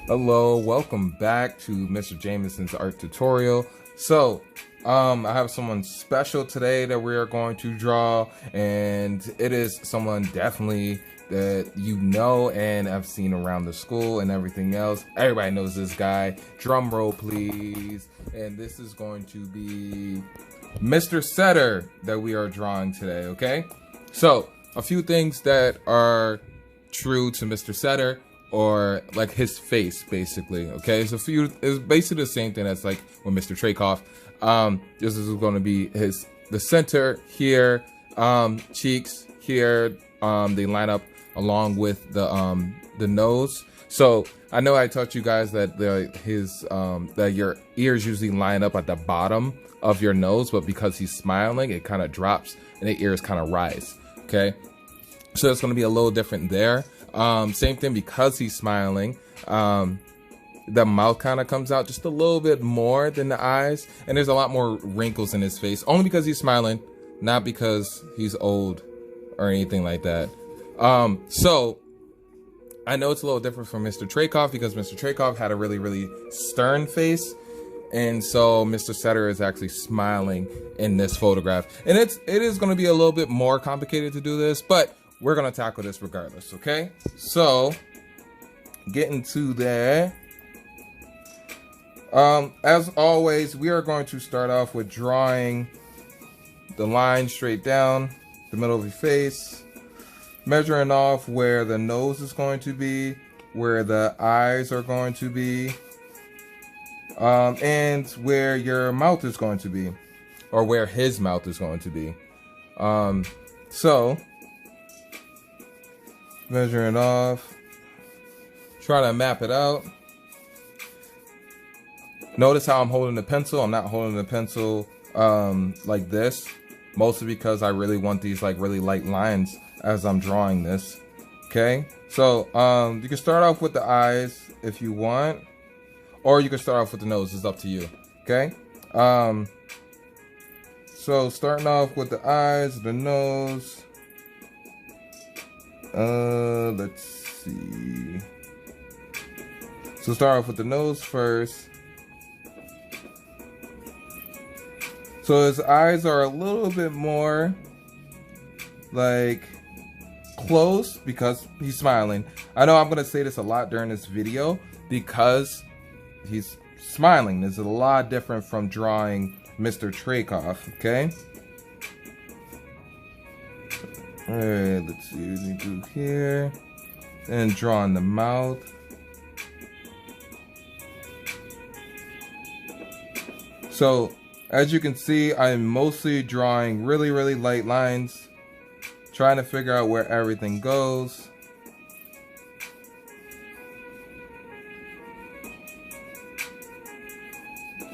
Hello, welcome back to Mr. Jameson's art tutorial. So, I have someone special today that we are going to draw, and it is someone definitely that you know and have seen around the school and everything else. Everybody knows this guy. Drum roll, please. And this is going to be Mr. Setter that we are drawing today, okay? So, a few things that are true to Mr. Setter, or like his face, basically. Okay, so it's basically the same thing as like with Mr. Trakoff. This is going to be the center here, cheeks here. They line up along with the nose. So I know I taught you guys that that your ears usually line up at the bottom of your nose, but because he's smiling, it kind of drops and the ears kind of rise. Okay, so it's going to be a little different there. Same thing, because he's smiling, the mouth kind of comes out just a little bit more than the eyes, and there's a lot more wrinkles in his face, only because he's smiling, not because he's old or anything like that. So I know it's a little different from Mr. Trakoff, because Mr. Trakoff had a really stern face, and so Mr. Setter is actually smiling in this photograph, and it is going to be a little bit more complicated to do this, but we're gonna tackle this regardless, okay? So, getting to there. As always, we are going to start off with drawing the line straight down the middle of your face, measuring off where the nose is going to be, where the eyes are going to be, and where your mouth is going to be, or where his mouth is going to be. So, measure it off, try to map it out. Notice how I'm holding the pencil. I'm not holding the pencil like this, mostly because I really want these like really light lines as I'm drawing this. Okay, so you can start off with the eyes if you want, or you can start off with the nose. It's up to you. Okay, so starting off with the eyes, the nose. Let's see. So start off with the nose first. So his eyes are a little bit more like close because he's smiling. I know I'm gonna say this a lot during this video because he's smiling. This is a lot different from drawing Mr. Trakoff, okay? Alright, let's see what we do here. And drawing the mouth. So, as you can see, I'm mostly drawing really light lines, trying to figure out where everything goes.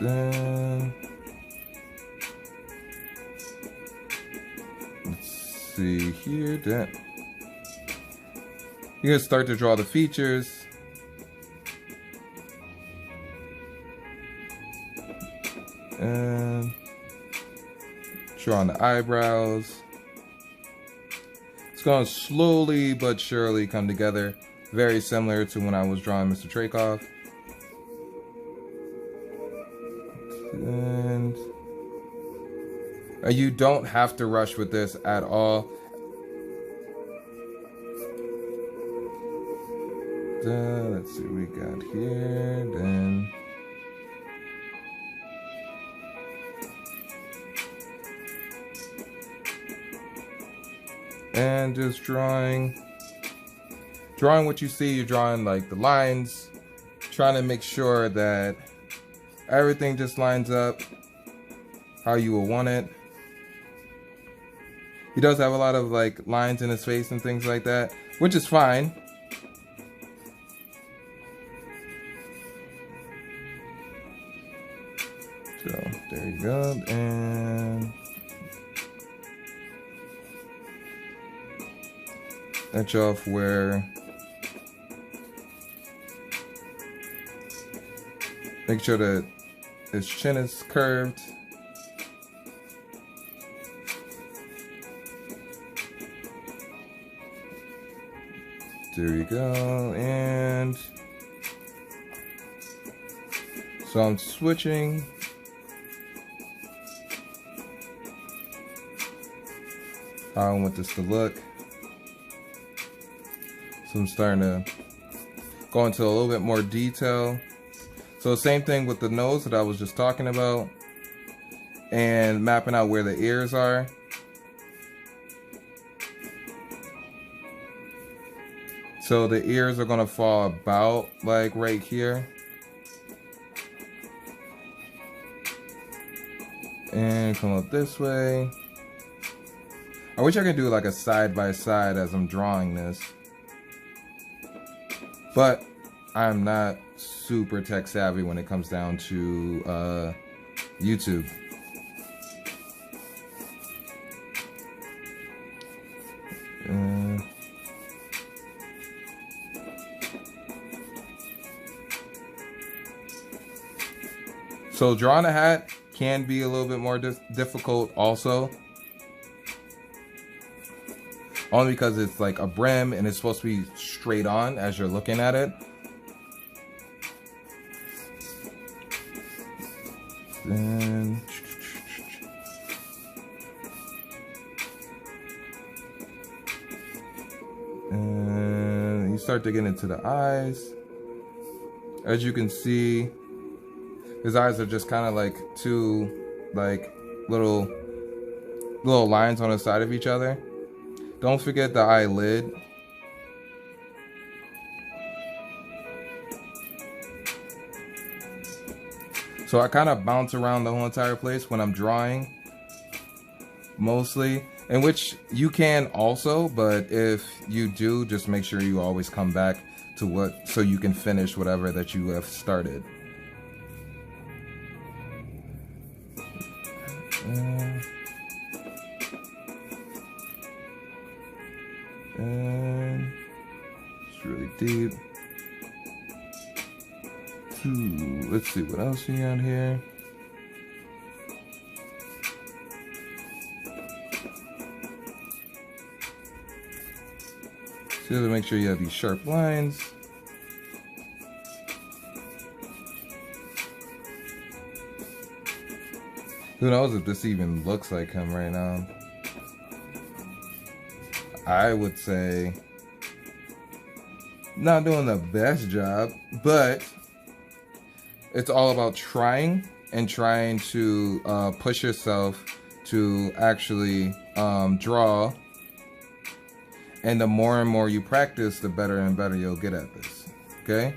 Then, see here, that you can start to draw the features. And drawing the eyebrows. It's going to slowly but surely come together, very similar to when I was drawing Mr. Trakoff. And you don't have to rush with this at all. Let's see what we got here. Then and just drawing what you see. You're drawing like the lines, trying to make sure that everything just lines up how you will want it. He does have a lot of like lines in his face and things like that, which is fine. So there you go, and edge off where, make sure that his chin is curved. There you go, and So I'm switching. How I want this to look. So I'm starting to go into a little bit more detail. So same thing with the nose that I was just talking about, and mapping out where the ears are. So the ears are gonna fall about like right here. And come up this way. I wish I could do like a side by side as I'm drawing this, but I'm not super tech savvy when it comes down to YouTube. So drawing a hat can be a little bit more difficult also. Only because it's like a brim and it's supposed to be straight on as you're looking at it. Then and you start to get into the eyes. As you can see, his eyes are just kind of like two like little lines on the side of each other. Don't forget the eyelid. So I kind of bounce around the whole entire place when I'm drawing, mostly, in which you can also, but if you do, just make sure you always come back to what, so you can finish whatever that you have started. And it's really deep. Let's see what else we got here. So to make sure you have these sharp lines. Who knows if this even looks like him right now? I would say not doing the best job, but it's all about trying and trying to push yourself to actually draw. And the more and more you practice, the better and better you'll get at this. Okay?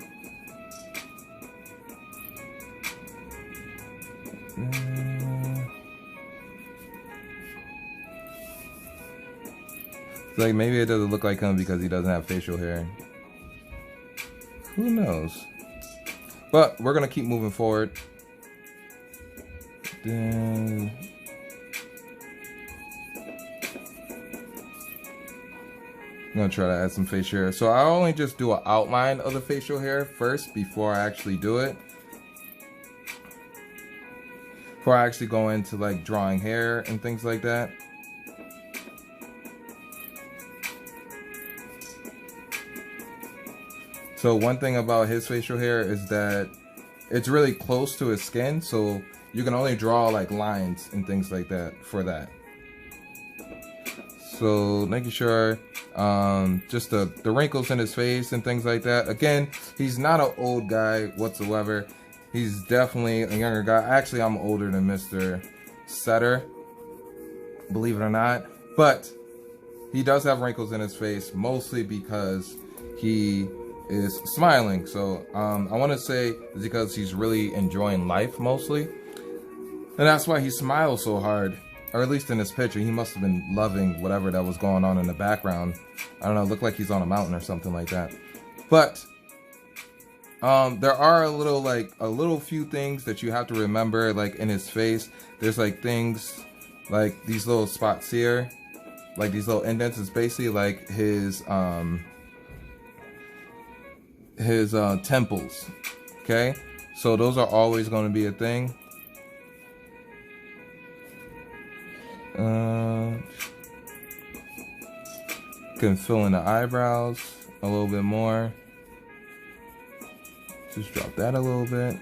It's like maybe it doesn't look like him because he doesn't have facial hair. Who knows? But we're gonna keep moving forward. Then I'm gonna try to add some facial hair. So I only just do an outline of the facial hair first before I actually do it. Before I actually go into like drawing hair and things like that. So one thing about his facial hair is that it's really close to his skin, so you can only draw like lines and things like that for that. So making sure just the wrinkles in his face and things like that. Again, he's not an old guy whatsoever. He's definitely a younger guy. Actually, I'm older than Mr. Setter, believe it or not. But he does have wrinkles in his face, mostly because he is smiling. So I want to say it's because he's really enjoying life mostly, and that's why he smiles so hard, or at least in this picture. He must have been loving whatever that was going on in the background. I don't know, it looked like he's on a mountain or something like that. But there are a little few things that you have to remember, like in his face. There's like things like these little spots here, like these little indents. It's basically like his temples. Okay, so those are always going to be a thing. Can fill in the eyebrows a little bit more. Just drop that a little bit.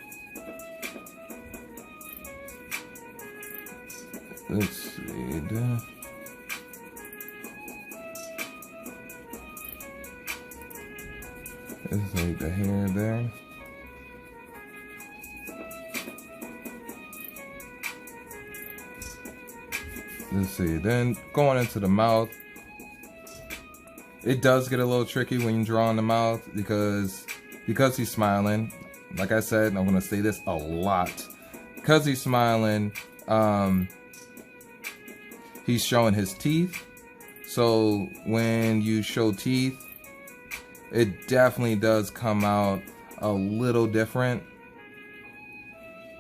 Let's see. Let's leave the hair there. Let's see. Then going into the mouth, it does get a little tricky when you draw in the mouth because he's smiling. Like I said, I'm gonna say this a lot. Because he's smiling, he's showing his teeth. So when you show teeth, it definitely does come out a little different.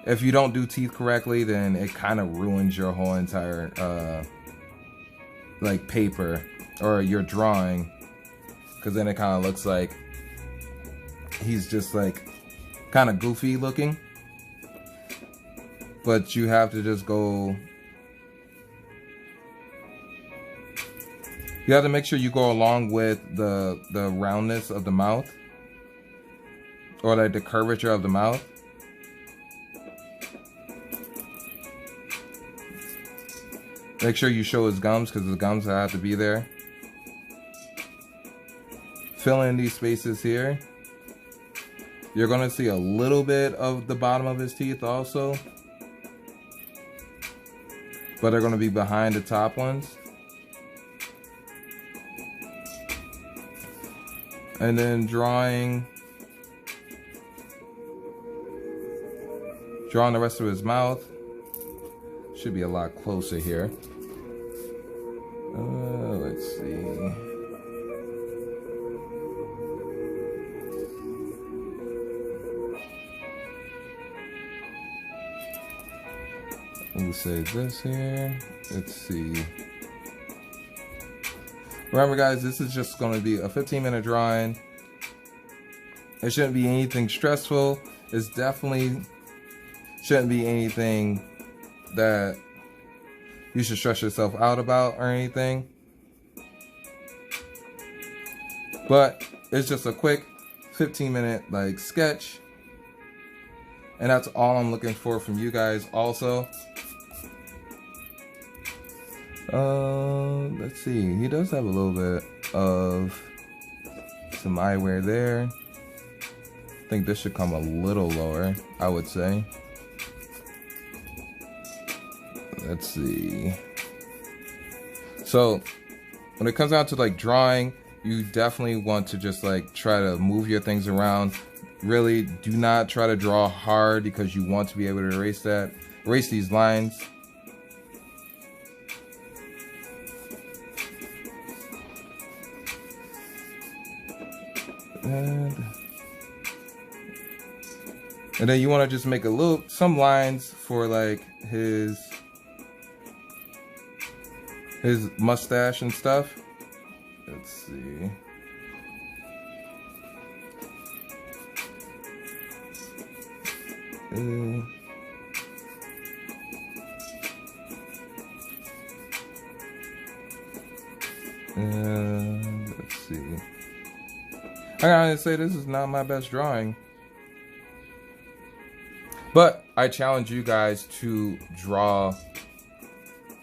If you don't do teeth correctly, then it kind of ruins your whole entire like paper or your drawing, because then it kind of looks like he's just like kind of goofy looking. But you have to just go, you have to make sure you go along with the roundness of the mouth, or like the curvature of the mouth. Make sure you show his gums, because his gums have to be there. Fill in these spaces here. You're gonna see a little bit of the bottom of his teeth also, but they're gonna be behind the top ones. And then drawing the rest of his mouth. Should be a lot closer here. Let's see. We'll say this here. Let's see. Remember guys, this is just going to be a 15-minute drawing. It shouldn't be anything stressful. It's definitely shouldn't be anything that you should stress yourself out about or anything. But it's just a quick 15-minute like sketch. And that's all I'm looking for from you guys also. Let's see. He does have a little bit of some eyewear there. I think this should come a little lower, I would say. Let's see. So when it comes down to like drawing, you definitely want to just like try to move your things around. Really do not try to draw hard, because you want to be able to erase these lines. And then you want to just make some lines for like his mustache and stuff. Let's see. Let's see. I gotta say, this is not my best drawing, but I challenge you guys to draw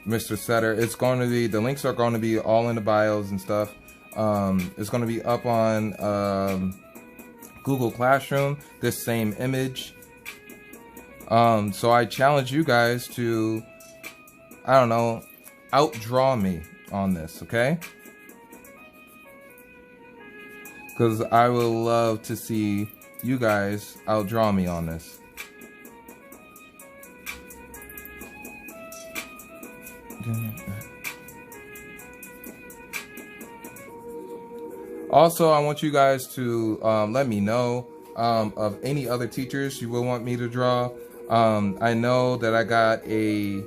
Mr. Setter. It's going to be, the links are going to be all in the bios and stuff. It's going to be up on Google Classroom, this same image. So I challenge you guys to, I don't know, outdraw me on this, okay? Because I would love to see you guys outdraw me on this. Also, I want you guys to let me know of any other teachers you will want me to draw. I know that I got a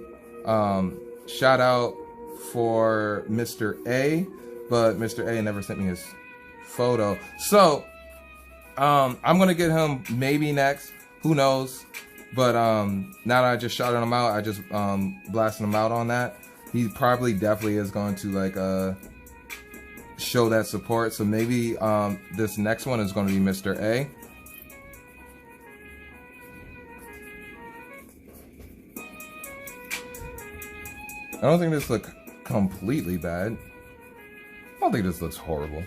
shout out for Mr. A, but Mr. A never sent me his photo. So I'm gonna get him maybe next. Who knows? But now that I just shouted him out, I just blasted him out on that. He probably definitely is going to like show that support. So maybe this next one is going to be Mr. A. I don't think this looks completely bad. I don't think this looks horrible.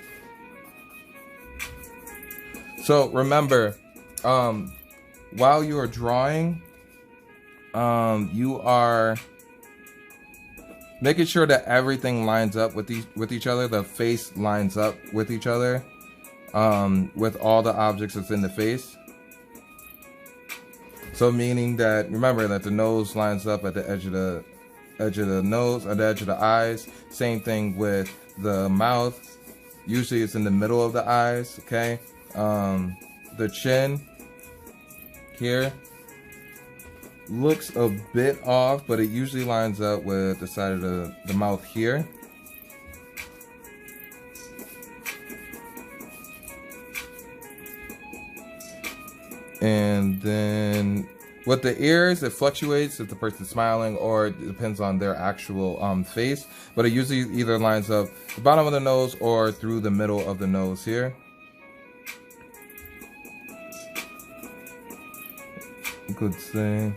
So remember, while you are drawing, you are making sure that everything lines up with each other. The face lines up with each other, with all the objects that's in the face. So meaning that, remember that the nose lines up at the edge of the nose, at the edge of the eyes. Same thing with the mouth. Usually it's in the middle of the eyes, okay? The chin here looks a bit off, but it usually lines up with the side of the mouth here. And then with the ears, it fluctuates if the person's smiling, or it depends on their actual face. But it usually either lines up the bottom of the nose or through the middle of the nose here. You could say.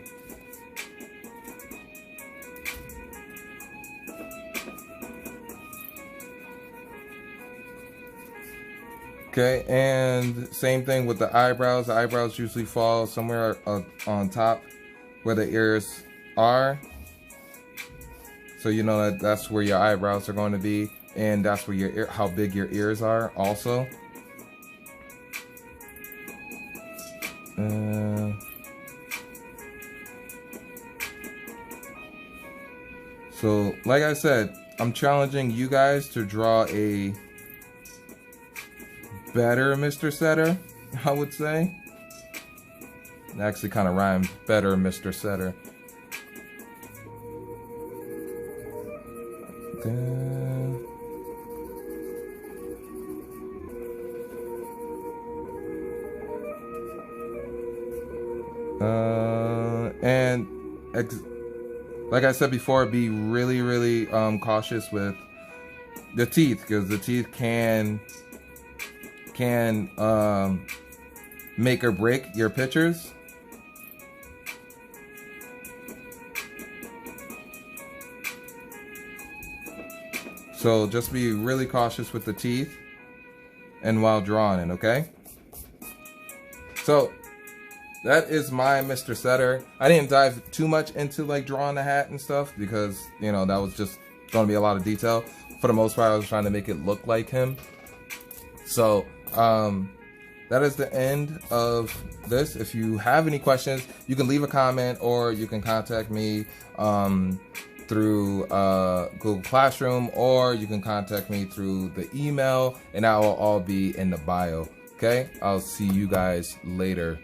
Okay, and same thing with the eyebrows. The eyebrows usually fall somewhere on top where the ears are. So you know that that's where your eyebrows are going to be, and that's where your how big your ears are also. So like I said, I'm challenging you guys to draw a better Mr. Setter, I would say. It actually kind of rhymed, better Mr. Setter. And like I said before, be really cautious with the teeth, because the teeth can make or break your pictures. So just be really cautious with the teeth and while drawing it, okay? So that is my Mr. Setter. I didn't dive too much into like drawing the hat and stuff because, you know, that was just going to be a lot of detail. For the most part, I was trying to make it look like him. So that is the end of this. If you have any questions, you can leave a comment or you can contact me through Google Classroom, or you can contact me through the email, and that will all be in the bio. Okay, I'll see you guys later.